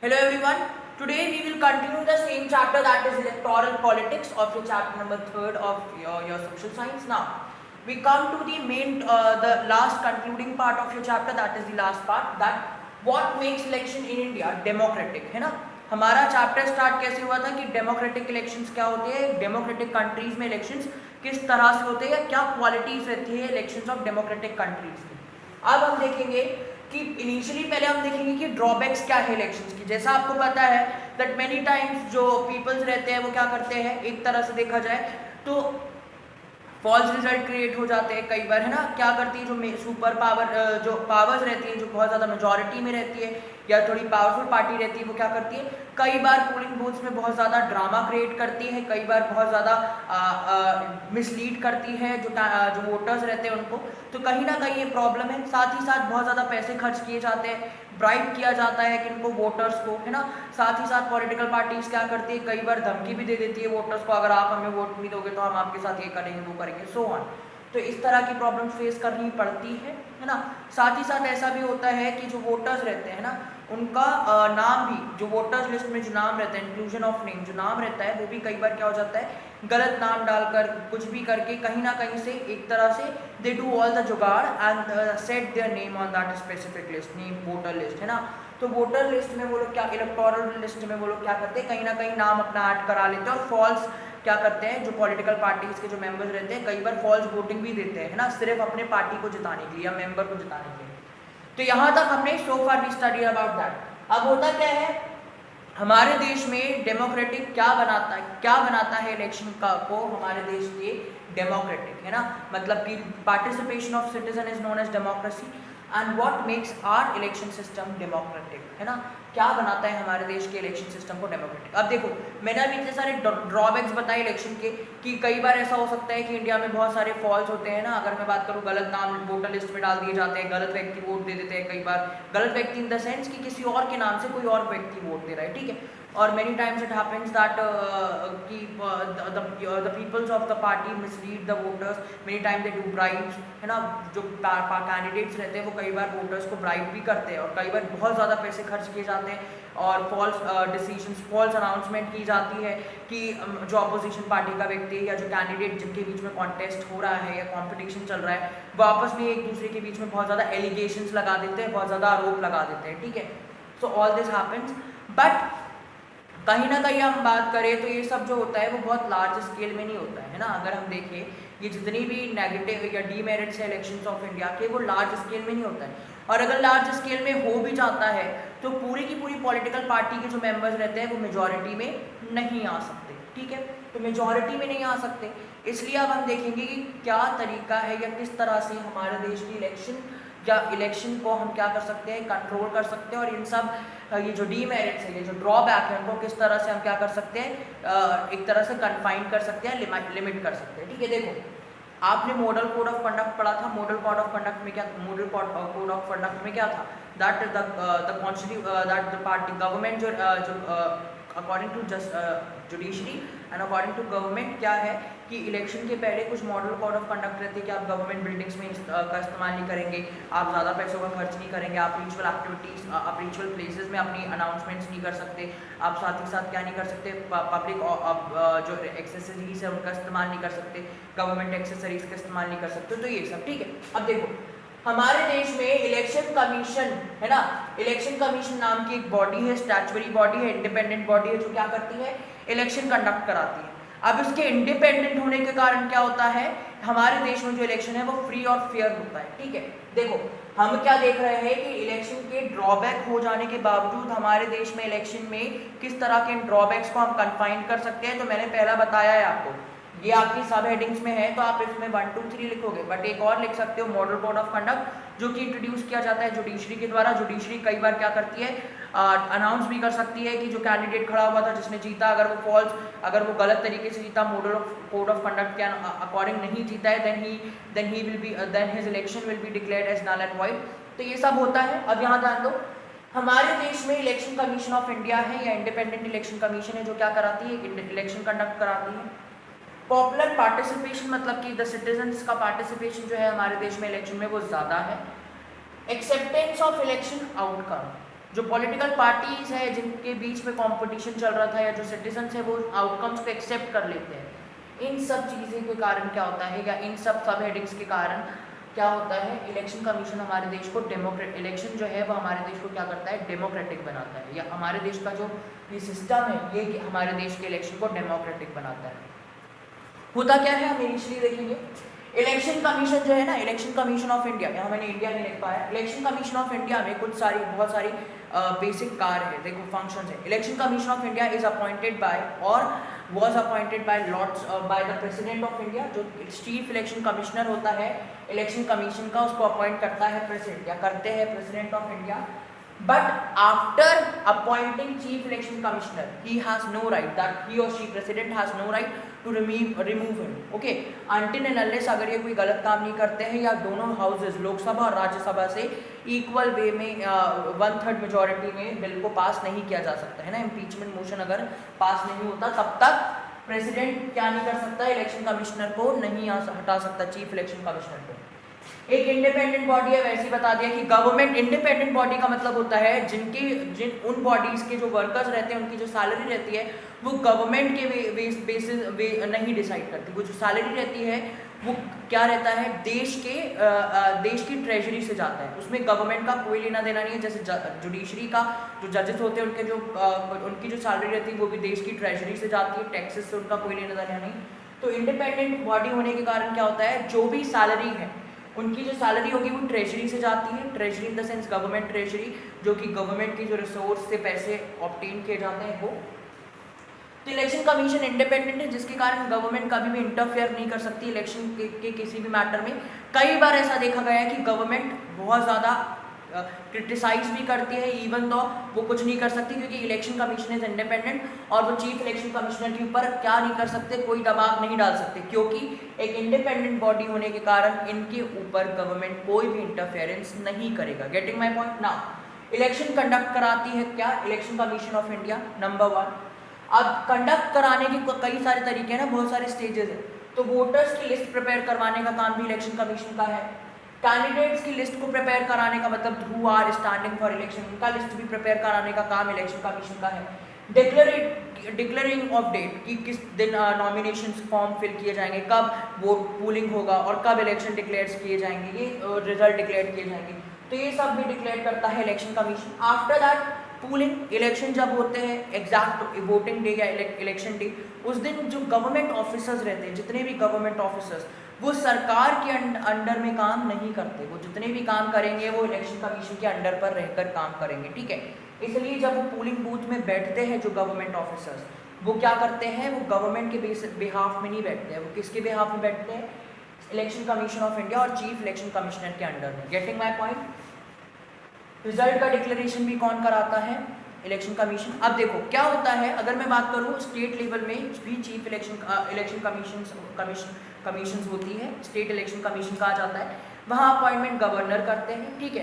Hello everyone. Today we will continue the same chapter, that is electoral politics, of your chapter number 3rd of your social science. Now we come to the the last concluding part of your chapter, that is the last part, that what makes election in India democratic, है ना. हमारा chapter start कैसे हुआ था कि democratic elections क्या होते हैं, डेमोक्रेटिक कंट्रीज में इलेक्शंस किस तरह से होते हैं, क्या क्वालिटीज रहती है इलेक्शंस ऑफ डेमोक्रेटिक कंट्रीज की. अब हम देखेंगे कि इनिशियली पहले हम देखेंगे कि ड्रॉबैक्स क्या है इलेक्शंस की. जैसा आपको पता है दैट मेनी टाइम्स जो पीपल्स रहते हैं वो क्या करते हैं, एक तरह से देखा जाए तो फॉल्स रिजल्ट क्रिएट हो जाते हैं कई बार, है ना. क्या करती है जो सुपर पावर जो पावर्स रहती है, जो बहुत ज़्यादा मेजॉरिटी में रहती है या थोड़ी पावरफुल पार्टी रहती है, वो क्या करती है कई बार पोलिंग बूथ्स में बहुत ज़्यादा ड्रामा क्रिएट करती है, कई बार बहुत ज़्यादा मिसलीड करती है जो वोटर्स रहते हैं उनको. तो कहीं ना कहीं ये प्रॉब्लम है. साथ ही साथ बहुत ज़्यादा पैसे खर्च किए जाते हैं, ब्राइब किया जाता है कि इनको वोटर्स को, है ना. साथ ही साथ पॉलिटिकल पार्टीज क्या करती है, कई बार धमकी भी दे देती है वोटर्स को, अगर आप हमें वोट नहीं दोगे तो हम आपके साथ ये करेंगे वो करेंगे, सो ऑन. तो इस तरह की प्रॉब्लम फेस करनी पड़ती है ना. साथ ही साथ ऐसा भी होता है कि जो वोटर्स रहते हैं ना, उनका नाम भी, जो वोटर्स लिस्ट में जो नाम रहता है, इंक्लूजन ऑफ नेम जो नाम रहता है, वो भी कई बार क्या हो जाता है, गलत नाम डालकर कुछ भी करके कहीं ना कहीं से एक तरह से दे डू ऑल द जुगाड़ and set their name on that specific list, name voter list, है ना. तो वोटर लिस्ट में वो लोग क्या, इलेक्टोरल लिस्ट में वो लोग क्या करते हैं, कहीं ना कहीं नाम अपना ऐड करा लेते हैं और फॉल्स क्या करते हैं, जो पॉलिटिकल पार्टीज के जो मेंबर्स रहते हैं कई बार फॉल्स वोटिंग भी देते हैं, है ना, सिर्फ अपने पार्टी को जिताने के लिए या मेंबर को जिताने के लिए. तो यहाँ तक हमने so far we study about that. अब होता क्या है हमारे देश में डेमोक्रेटिक क्या बनाता है इलेक्शन को हमारे देश के डेमोक्रेटिक, है ना. मतलब कि participation of citizen is known as democracy and what makes our election system democratic, है ना. क्या बनाता है हमारे देश के इलेक्शन सिस्टम को डेमोक्रेटिक. अब देखो मैंने अभी इतने सारे ड्रॉबैक्स बताए इलेक्शन के कि कई बार ऐसा हो सकता है कि इंडिया में बहुत सारे फॉल्स होते हैं ना. अगर मैं बात करूँ, गलत नाम वोटर लिस्ट में डाल दिए जाते हैं, गलत व्यक्ति वोट दे देते हैं, कई बार गलत व्यक्ति इन द सेंस कि किसी और के नाम से कोई और व्यक्ति वोट दे रहा है, ठीक है. और many times it happens that कि the peoples of the party mislead the voters, many time they do bribes, है ना. जो कैंडिडेट्स रहते हैं वो कई बार वोटर्स को ब्राइब भी करते हैं और कई बार बहुत ज़्यादा पैसे खर्च किए जाते हैं और फॉल्स डिसीजंस, फॉल्स अनाउंसमेंट की जाती है कि जो अपोजिशन पार्टी का व्यक्ति या जो कैंडिडेट जिनके बीच में कॉन्टेस्ट हो रहा है या कॉम्पिटिशन चल रहा है, वो आपस में एक दूसरे के बीच में बहुत ज़्यादा एलिगेशंस लगा देते हैं, बहुत ज़्यादा आरोप लगा देते हैं, ठीक है. So all this happens, but कहीं ना कहीं हम बात करें तो ये सब जो होता है वो बहुत लार्ज स्केल में नहीं होता है ना. अगर हम देखें ये जितनी भी नेगेटिव या डीमेरिट्स है इलेक्शंस ऑफ इंडिया के, वो लार्ज स्केल में नहीं होता है. और अगर लार्ज स्केल में हो भी जाता है तो पूरी की पूरी पॉलिटिकल पार्टी के जो मेंबर्स रहते हैं वो मेजॉरिटी में नहीं आ सकते, ठीक है. तो मेजॉरिटी में नहीं आ सकते, इसलिए अब हम देखेंगे कि क्या तरीका है या किस तरह से हमारे देश की इलेक्शन को हम क्या कर सकते हैं, कंट्रोल कर सकते हैं. और इन सब ये जो डीमेरिट्स है, ये जो ड्रॉबैक है, उनको किस तरह से हम क्या कर सकते हैं, एक तरह से कन्फाइन कर सकते हैं, लिमिट कर सकते हैं, ठीक है. देखो आपने मॉडल कोड ऑफ कंडक्ट पढ़ा था. मॉडल कोड ऑफ कंडक्ट में क्या, मॉडल कोड ऑफ कंडक्ट में क्या था, that the constitution that the party government जो according to judiciary and according to government क्या है कि इलेक्शन के पहले कुछ मॉडल कोड ऑफ कंडक्ट रहती है कि आप गवर्नमेंट बिल्डिंग्स में का इस्तेमाल नहीं करेंगे, आप ज़्यादा पैसों का खर्च नहीं करेंगे, आप रिचुअल एक्टिविटीज़, आप रिचुअल प्लेसेस में अपनी अनाउंसमेंट्स नहीं कर सकते, आप साथ ही साथ क्या नहीं कर सकते, पब्लिक जो एक्सेसरीज है उनका इस्तेमाल नहीं कर सकते, गवर्नमेंट एक्सेसरीज का इस्तेमाल नहीं कर सकते. तो ये सब ठीक है. अब देखो हमारे देश में इलेक्शन कमीशन, है ना, इलेक्शन कमीशन नाम की एक बॉडी है, स्टैट्यूटरी बॉडी है, इंडिपेंडेंट बॉडी है, जो क्या करती है, इलेक्शन कंडक्ट कराती है. अब इसके इंडिपेंडेंट होने के कारण क्या होता है, हमारे देश में जो इलेक्शन है वो फ्री और फेयर होता है, ठीक है. देखो हम क्या देख रहे हैं कि इलेक्शन के ड्रॉबैक हो जाने के बावजूद हमारे देश में इलेक्शन में किस तरह के ड्रॉबैक्स को हम कन्फाइन कर सकते हैं. तो मैंने पहला बताया है आपको, ये आपकी सब हेडिंग्स में है तो आप इसमें 1 2 3 लिखोगे, बट एक और लिख सकते हो मॉडल कोड ऑफ कंडक्ट जो कि इंट्रोड्यूस किया जाता है जुडिशरी के द्वारा. जुडिशरी कई बार क्या करती है, अनाउंस भी कर सकती है कि जो कैंडिडेट खड़ा हुआ था जिसने जीता, अगर वो गलत तरीके से जीता, मॉडल कोड ऑफ कंडक्ट के अकॉर्डिंग नहीं जीता है, then his election will be declared as null and void. तो ये सब होता है. अब यहाँ ध्यान दो, हमारे देश में इलेक्शन कमीशन ऑफ इंडिया है या इंडिपेंडेंट इलेक्शन कमीशन है, जो क्या कराती है, इलेक्शन कंडक्ट कराती है. पॉपुलर पार्टिसिपेशन मतलब कि द सिटीजन्स का पार्टिसिपेशन जो है हमारे देश में इलेक्शन में वो ज़्यादा है. एक्सेप्टेंस ऑफ इलेक्शन आउटकम, जो पॉलिटिकल पार्टीज है जिनके बीच में कंपटीशन चल रहा था या जो सिटीजन्स है वो आउटकम्स को एक्सेप्ट कर लेते हैं, इन सब चीज़ों के कारण क्या होता है, या इन सब हेडिंग्स के कारण क्या होता है, इलेक्शन कमीशन हमारे देश को इलेक्शन जो है वो हमारे देश को क्या करता है, डेमोक्रेटिक बनाता है, या हमारे देश का जो ये सिस्टम है ये हमारे देश के इलेक्शन को डेमोक्रेटिक बनाता है। होता क्या है हम इनिशियली देखेंगे, इलेक्शन कमीशन जो है ना, इलेक्शन कमीशन ऑफ इंडिया, यहाँ मैंने इंडिया नहीं लिख पाया, इलेक्शन कमीशन ऑफ इंडिया में बहुत सारी बेसिक कार्य है, देखो फंक्शंस है। Election commission of India is appointed bye और was appointed by the president of India, जो चीफ इलेक्शन कमिश्नर होता है इलेक्शन कमीशन का, उसको अपॉइंट करता है प्रेसिडेंट या करते हैं president of India. But after appointing chief election commissioner he has no right, that he or she president has no right to remove him, okay, until and unless अगर ये कोई गलत काम नहीं करते हैं या दोनों हाउसेज लोकसभा और राज्यसभा से इक्वल वे में 1/3 मेजोरिटी में बिल को पास नहीं किया जा सकता है ना। इम्पीचमेंट मोशन अगर पास नहीं होता तब तक प्रेसिडेंट क्या नहीं कर सकता, इलेक्शन कमिश्नर को नहीं हटा सकता, चीफ इलेक्शन कमिश्नर को। एक इंडिपेंडेंट बॉडी है, वैसे ही बता दिया कि गवर्नमेंट इंडिपेंडेंट बॉडी का मतलब होता है जिन उन बॉडीज के जो वर्कर्स रहते हैं उनकी जो सैलरी रहती है वो गवर्नमेंट के बेसिस नहीं डिसाइड करती, वो जो सैलरी रहती है वो क्या रहता है, देश की ट्रेजरी से जाता है, उसमें गवर्नमेंट का कोई लेना देना नहीं है। जैसे जुडिशरी का जो जजेस होते हैं उनकी जो सैलरी रहती है वो भी देश की ट्रेजरी से जाती है, टैक्सेस से उनका कोई लेना देना नहीं। तो इंडिपेंडेंट बॉडी होने के कारण क्या होता है, जो भी सैलरी है उनकी जो सैलरी होगी वो ट्रेजरी से जाती है, treasury in the sense government treasury, जो कि गवर्नमेंट की जो रिसोर्स से पैसे ऑब्टेन किए जाते हैं वो। तो इलेक्शन कमीशन इंडिपेंडेंट है जिसके कारण गवर्नमेंट कभी भी इंटरफेयर नहीं कर सकती इलेक्शन के किसी भी मैटर में। कई बार ऐसा देखा गया है कि गवर्नमेंट बहुत ज़्यादा क्रिटिसाइज भी करती है इवन तो वो कुछ नहीं कर सकती, क्योंकि इलेक्शन कमीशन इज इंडिपेंडेंट और वो चीफ इलेक्शन कमिश्नर के ऊपर क्या नहीं कर सकते, कोई दबाव नहीं डाल सकते, क्योंकि एक इंडिपेंडेंट बॉडी होने के कारण इनके ऊपर गवर्नमेंट कोई भी इंटरफेरेंस नहीं करेगा। Getting my point now. Election conduct कराती है क्या, election commission of India, number 1। अब कंडक्ट कराने के कई सारे तरीके हैं ना, बहुत सारे स्टेजेस है। तो वोटर्स की लिस्ट प्रिपेयर करवाने का काम भी इलेक्शन कमीशन का है, कैंडिडेट्स की लिस्ट को प्रिपेयर कराने का मतलब who are standing for election, उनका लिस्ट भी प्रिपेयर कराने का काम इलेक्शन कमीशन का है। डिक्लेयरिंग ऑफ डेट कि किस दिन नॉमिनेशन फॉर्म फिल किए जाएंगे, कब वोट पोलिंग होगा और कब इलेक्शन डिक्लेयर किए जाएंगे, ये रिजल्ट डिक्लेयर किए जाएंगे, तो ये सब भी डिक्लेयर करता है election commission. After that polling, election जब होते हैं एग्जैक्ट वोटिंग डे या इलेक्शन डे, उस दिन जो गवर्नमेंट ऑफिसर्स रहते हैं, जितने भी गवर्नमेंट ऑफिसर्स, वो सरकार के अंडर में काम नहीं करते, वो जितने भी काम करेंगे वो इलेक्शन कमीशन के अंडर पर रहकर काम करेंगे, ठीक है। इसलिए जब वो पोलिंग बूथ में बैठते हैं जो गवर्नमेंट ऑफिसर्स, वो क्या करते हैं, वो गवर्नमेंट के बिहाफ में नहीं बैठते हैं, वो किसके बिहाफ में बैठते हैं, इलेक्शन कमीशन ऑफ इंडिया और चीफ इलेक्शन कमिश्नर के अंडर में। Getting my point. रिजल्ट का डिक्लेरेशन भी कौन कराता है, इलेक्शन कमीशन। अब देखो क्या होता है, अगर मैं बात करूँ स्टेट लेवल में भी चीफ इलेक्शन कमीशन होती है, स्टेट इलेक्शन कमीशन कहा जाता है, वहाँ अपॉइंटमेंट गवर्नर करते हैं, ठीक है।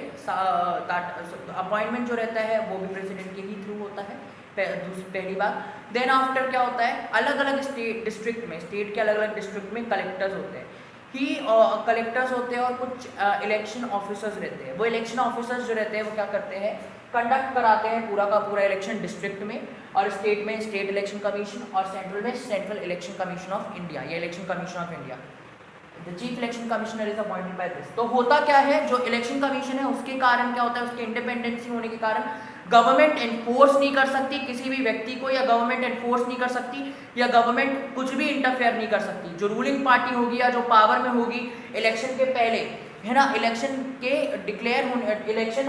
अपॉइंटमेंट जो रहता है वो भी प्रेसिडेंट के ही थ्रू होता है, पहली बात। देन आफ्टर क्या होता है, अलग अलग डिस्ट्रिक्ट में, स्टेट के अलग अलग डिस्ट्रिक्ट में कलेक्टर्स होते हैं कलेक्टर्स होते हैं और कुछ इलेक्शन ऑफिसर्स रहते हैं। वो इलेक्शन ऑफिसर्स जो रहते हैं वो क्या करते हैं, कंडक्ट कराते हैं पूरा का पूरा इलेक्शन डिस्ट्रिक्ट में, और स्टेट में स्टेट इलेक्शन कमीशन और सेंट्रल में central election commission of India या election commission of India. The chief election commissioner is appointed by this. तो होता क्या है, जो इलेक्शन कमीशन है उसके कारण क्या होता है, उसकी इंडिपेंडेंसी होने के कारण गवर्नमेंट एनफोर्स नहीं कर सकती किसी भी व्यक्ति को, या गवर्नमेंट एनफोर्स नहीं कर सकती, या गवर्नमेंट कुछ भी इंटरफेयर नहीं कर सकती। जो रूलिंग पार्टी होगी या जो पावर में होगी इलेक्शन के पहले, है ना, इलेक्शन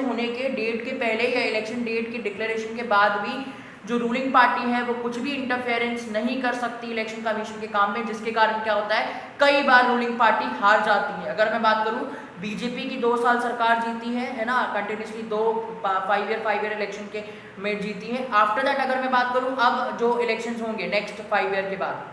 होने के डेट के पहले या इलेक्शन डेट के डिक्लेरेशन के बाद भी जो रूलिंग पार्टी है वो कुछ भी इंटरफेरेंस नहीं कर सकती इलेक्शन कमीशन के काम में, जिसके कारण क्या होता है, कई बार रूलिंग पार्टी हार जाती है। अगर मैं बात करूं, बीजेपी की 2 साल सरकार जीती है ना, कंटिन्यूसली 5 ईयर इलेक्शन के में जीती है। आफ्टर दैट अगर मैं बात करूं, अब जो इलेक्शंस होंगे नेक्स्ट 5 ईयर के बाद,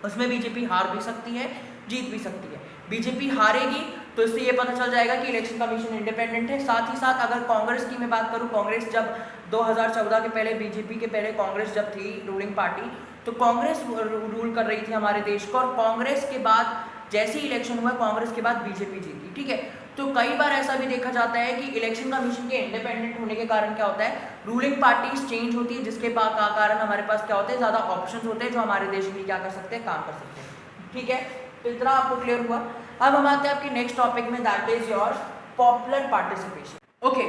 उसमें बीजेपी हार भी सकती है, जीत भी सकती है। बीजेपी हारेगी तो इससे ये पता चल जाएगा कि इलेक्शन कमीशन इंडिपेंडेंट है। साथ ही साथ अगर कांग्रेस की मैं बात करूं, कांग्रेस जब 2014 के पहले, बीजेपी के पहले कांग्रेस जब थी रूलिंग पार्टी, तो कांग्रेस रूल कर रही थी हमारे देश को, और कांग्रेस के बाद जैसे ही इलेक्शन हुआ, कांग्रेस के बाद बीजेपी जीती, ठीक है। तो कई बार ऐसा भी देखा जाता है कि इलेक्शन कमीशन के इंडिपेंडेंट होने के कारण क्या होता है, रूलिंग पार्टीज चेंज होती है, जिसके कारण हमारे पास क्या होते हैं, ज़्यादा ऑप्शंस होते हैं जो हमारे देश के लिए क्या कर सकते हैं, काम कर सकते हैं। ठीक है, तो इतना आपको क्लियर हुआ। अब हम आते हैं आपके नेक्स्ट टॉपिक में, that is your popular participation. Okay,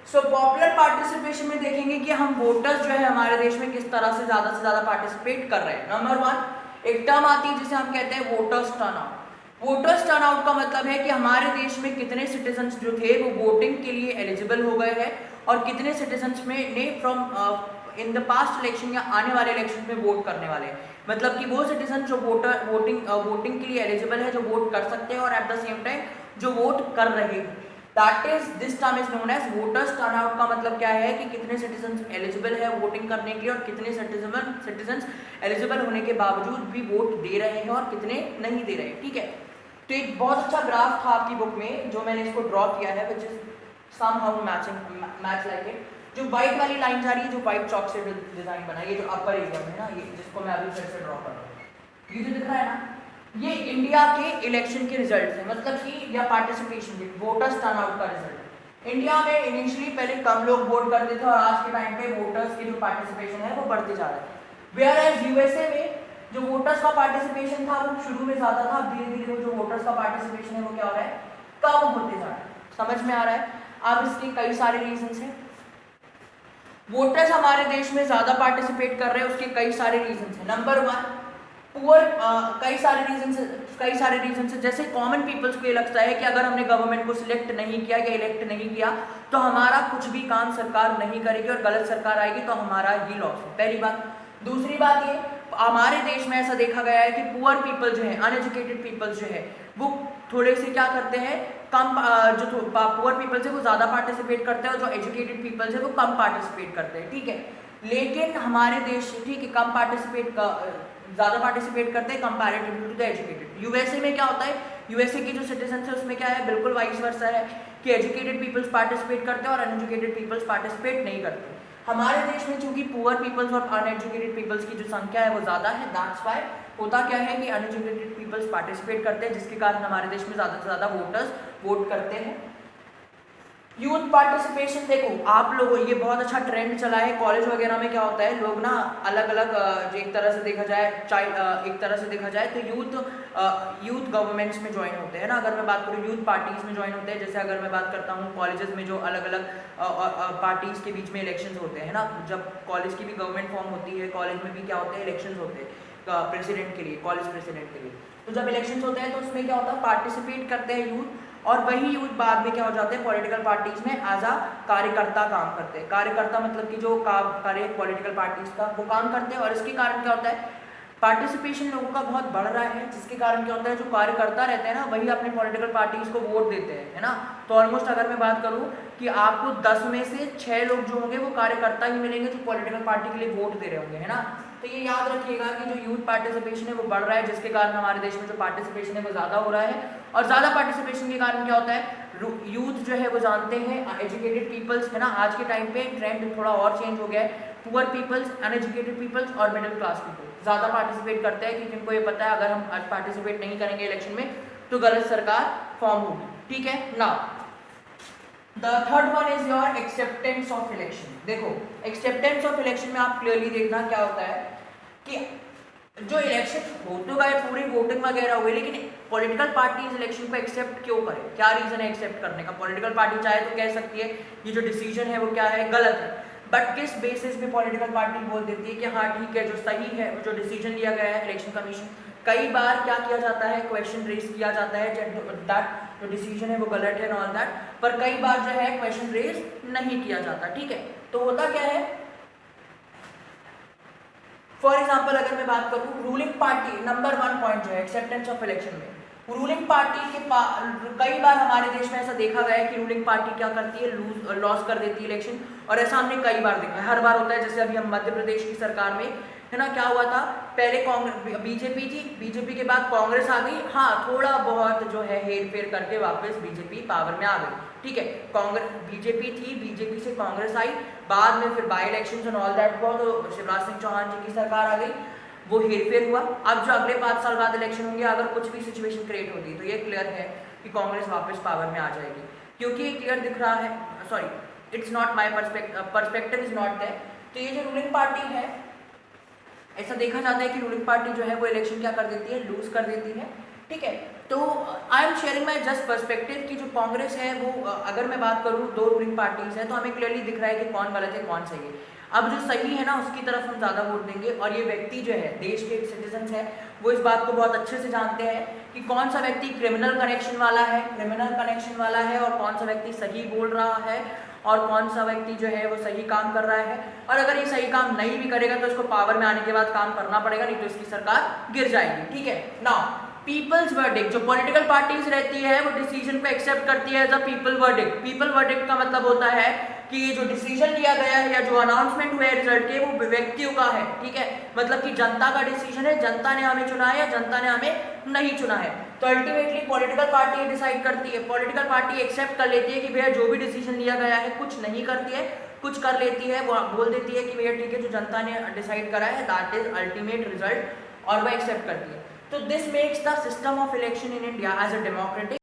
so popular participation में देखेंगे कि हम वोटर्स जो है हमारे देश में किस तरह से ज़्यादा पार्टिसिपेट कर रहे हैं। नंबर 1 एक टर्म आती है जिसे हम कहते हैं वोटर्स टर्नआउट। वोटर्स टर्नआउट का मतलब है कि हमारे देश में कितने सिटीजन्स जो थे वो वोटिंग के लिए एलिजिबल हो गए हैं और कितने सिटीजन्स में ने from in the past election या आने वाले इलेक्शन में वोट करने वाले हैं। मतलब कि वो सिटीजन जो वोटिंग के लिए एलिजिबल है, जो वोट कर सकते हैं और एट द सेम टाइम जो वोट कर रहे हैं, that is this term is known as voters turnout. का मतलब क्या है कि कितने सिटीजन एलिजिबल है वोटिंग करने के लिए और कितने सिटीजन एलिजिबल होने के बावजूद भी वोट दे रहे हैं और कितने नहीं दे रहे हैं। ठीक है, तो एक बहुत अच्छा ग्राफ था आपकी बुक में जो मैंने इसको ड्रॉ किया है, which is somehow match like it. जो व्हाइट वाली लाइन जा रही है, जो व्हाइट चॉक से डिजाइन बना है, ये जो अपर एरिया में ना, ये जिसको मैं अभी फिर से ड्रॉ कर रहा हूँ, ये जो दिख रहा है ना, ये इंडिया के इलेक्शन के रिजल्ट है, मतलब कि या पार्टिसिपेशन के वोटर्स टर्नआउट का रिजल्ट। इंडिया में इनिशियली पहले कम लोग वोट करते थे और आज के टाइम पे वोटर्स की जो पार्टिसिपेशन है वो बढ़ते जा रहा है। वेयर एज यूएसए में जो वोटर्स का पार्टिसिपेशन था वो शुरू में ज्यादा था, धीरे धीरे वो जो वोटर्स का पार्टिसिपेशन है वो क्या हो रहा है, कम होते जा रहा है। समझ में आ रहा है? अब इसके कई सारे रीजंस हैं। वोटर्स हमारे देश में ज्यादा पार्टिसिपेट कर रहे हैं, उसके कई सारे रीजंस हैं। नंबर 1 पुअर, कई सारे रीजंस है। जैसे कॉमन पीपल्स को ये लगता है कि अगर हमने गवर्नमेंट को सिलेक्ट नहीं किया या इलेक्ट नहीं किया तो हमारा कुछ भी काम सरकार नहीं करेगी और गलत सरकार आएगी तो हमारा ही लॉस है, पहली बात। दूसरी बात ये, हमारे देश में ऐसा देखा गया है कि पुअर पीपल जो है, अनएजुकेटेड पीपल्स जो है, वो थोड़े से क्या करते हैं, कम जो पुअर पीपल्स है वो ज़्यादा पार्टिसिपेट करते हैं और जो एजुकेटेड पीपल्स है वो कम पार्टिसिपेट करते हैं। ठीक है, लेकिन हमारे देश, ठीक है, ज़्यादा पार्टिसिपेट करते हैं comparatively to the educated. USA में क्या होता है, यूएसए के जो सिटीजन है उसमें क्या है, बिल्कुल वाइस वर्सा है कि एजुकेटेड पीपल्स पार्टिसिपेट करते हैं और अनएजुकेटेड पीपल्स पार्टिसिपेट नहीं करते। हमारे देश में चूंकि पुअर पीपल्स और अनएजुकेटेड पीपल्स की जो संख्या है वो ज़्यादा है, दैट्स व्हाई होता क्या है कि अनएजुकेटेड पीपल्स पार्टिसिपेट करते हैं, जिसके कारण हमारे देश में ज़्यादा से ज़्यादा वोटर्स वोट करते हैं। यूथ पार्टिसिपेशन, देखो आप लोगों, ये बहुत अच्छा ट्रेंड चला है कॉलेज वगैरह में। क्या होता है, लोग ना अलग अलग, एक तरह से देखा जाए तो यूथ गवर्नमेंट्स में ज्वाइन होते हैं ना। अगर मैं बात करूँ यूथ पार्टीज में ज्वाइन होते हैं, जैसे अगर मैं बात करता हूँ कॉलेजेस में जो अलग अलग पार्टीज के बीच में इलेक्शंस होते हैं ना, जब कॉलेज की भी गवर्नमेंट फॉर्म होती है, कॉलेज में भी क्या होते हैं, इलेक्शंस होते हैं प्रेसिडेंट के लिए, कॉलेज प्रेसिडेंट के लिए। तो जब इलेक्शंस होते हैं तो उसमें क्या होता है, पार्टिसिपेट करते हैं यूथ, और वही यूथ बाद में क्या हो जाते हैं, पॉलिटिकल पार्टीज में एज अ कार्यकर्ता काम करते हैं। कार्यकर्ता मतलब कि जो कार्य पॉलिटिकल पार्टीज का वो काम करते हैं, और इसके कारण क्या होता है, पार्टिसिपेशन लोगों का बहुत बढ़ रहा है, जिसके कारण क्या होता है, जो कार्यकर्ता रहते हैं ना वही अपने पॉलिटिकल पार्टीज को वोट देते हैं, है ना। तो ऑलमोस्ट अगर मैं बात करूं कि आपको 10 में से 6 लोग जो होंगे वो कार्यकर्ता ही मिलेंगे जो पॉलिटिकल पार्टी के लिए वोट दे रहे होंगे, है ना। तो ये याद रखिएगा कि जो यूथ पार्टिसिपेशन है वो बढ़ रहा है, जिसके कारण हमारे देश में जो पार्टिसिपेशन है वो ज़्यादा हो रहा है। और ज़्यादा पार्टिसिपेशन के कारण क्या होता है, यूथ जो है वो जानते हैं, एजुकेटेड पीपल्स, है ना। आज के टाइम पे ट्रेंड थोड़ा और चेंज हो गया है, पुअर पीपल्स, अनएजुकेटेड पीपल्स और मिडिल क्लास पीपल ज़्यादा पार्टिसिपेट करते हैं, क्योंकि उनको ये पता है अगर हम आज पार्टिसिपेट नहीं करेंगे इलेक्शन में तो गलत सरकार फॉर्म होगी। ठीक है ना। The third one is your acceptance of election. देखो एक्सेप्टेंस ऑफ इलेक्शन में आप क्लियरली देखना क्या होता है कि जो इलेक्शन हो तो गए, पूरी वोटिंग वगैरह हुई, लेकिन पॉलिटिकल पार्टीज इलेक्शन को एक्सेप्ट क्यों करें, क्या रीजन है एक्सेप्ट करने का। पॉलिटिकल पार्टी चाहे तो कह सकती है ये जो डिसीजन है वो क्या है, गलत है, बट किस बेसिस पे पॉलिटिकल पार्टी बोल देती है कि हाँ ठीक है, जो सही है, जो डिसीजन लिया गया है इलेक्शन कमीशन, कई बार क्या किया जाता है, क्वेश्चन रेज किया जाता है दैट जो डिसीजन है वो गलत है ऑल दैट, पर कई बार जो है क्वेश्चन रेज नहीं किया जाता। ठीक है, तो होता क्या है, फॉर एग्जाम्पल अगर मैं बात करूँ रूलिंग पार्टी, नंबर 1 पॉइंट जो है एक्सेप्टेंस ऑफ इलेक्शन में, रूलिंग पार्टी के कई बार हमारे देश में ऐसा देखा गया है कि रूलिंग पार्टी क्या करती है, लॉस कर देती है इलेक्शन, और ऐसा हमने कई बार देखा है, हर बार होता है। जैसे अभी हम मध्य प्रदेश की सरकार में, है ना, क्या हुआ था, पहले कांग्रेस बीजेपी थी, बीजेपी के बाद कांग्रेस आ गई, हाँ थोड़ा बहुत जो है हेर फेर करके वापस बीजेपी पावर में आ गई। ठीक है, कांग्रेस बीजेपी थी, बीजेपी से कांग्रेस आई, बाद में फिर by election and all that हुआ तो शिवराज सिंह चौहान जी की सरकार आ गई, वो हेरफेर हुआ। अब जो अगले 5 साल बाद इलेक्शन होंगे, अगर कुछ भी सिचुएशन क्रिएट होती है तो ये क्लियर है कि कांग्रेस वापस पावर में आ जाएगी, क्योंकि ये क्लियर दिख रहा है, sorry it's not my perspective is not that. तो ये जो रूलिंग पार्टी है, ऐसा देखा जाता है कि रूलिंग पार्टी जो है वो इलेक्शन क्या कर देती है, लूज कर देती है, ठीक है। तो I am sharing my just perspective कि जो कांग्रेस है वो अगर मैं बात करूँ, दो रूलिंग पार्टीज हैं तो हमें क्लियरली दिख रहा है कि कौन गलत है कौन सही है। अब जो सही है ना उसकी तरफ हम ज़्यादा वोट देंगे, और ये व्यक्ति जो है देश के सिटीजन है वो इस बात को बहुत अच्छे से जानते हैं कि कौन सा व्यक्ति क्रिमिनल कनेक्शन वाला है और कौन सा व्यक्ति सही बोल रहा है और कौन सा व्यक्ति जो है वो सही काम कर रहा है। और अगर ये सही काम नहीं भी करेगा तो इसको पावर में आने के बाद काम करना पड़ेगा, नहीं तो इसकी सरकार गिर जाएगी, ठीक है ना। पीपल्स वर्डिक्ट, जो पॉलिटिकल पार्टीज रहती है वो डिसीजन को एक्सेप्ट करती है as a people verdict. People verdict का मतलब होता है कि ये जो डिसीजन लिया गया है या जो अनाउंसमेंट हुआ है रिजल्ट के, वो व्यक्तियों का है, ठीक है। मतलब कि जनता का डिसीजन है, जनता ने हमें चुना है या जनता ने हमें नहीं चुना है। तो अल्टीमेटली पॉलिटिकल पार्टी डिसाइड करती है, पॉलिटिकल पार्टी एक्सेप्ट कर लेती है कि भैया जो भी डिसीजन लिया गया है, कुछ नहीं करती है, कुछ कर लेती है, वो बोल देती है कि भैया ठीक है जो जनता ने डिसाइड करा है दैट इज अल्टीमेट रिजल्ट, और वो एक्सेप्ट करती है। So this makes the system of election in India as a democratic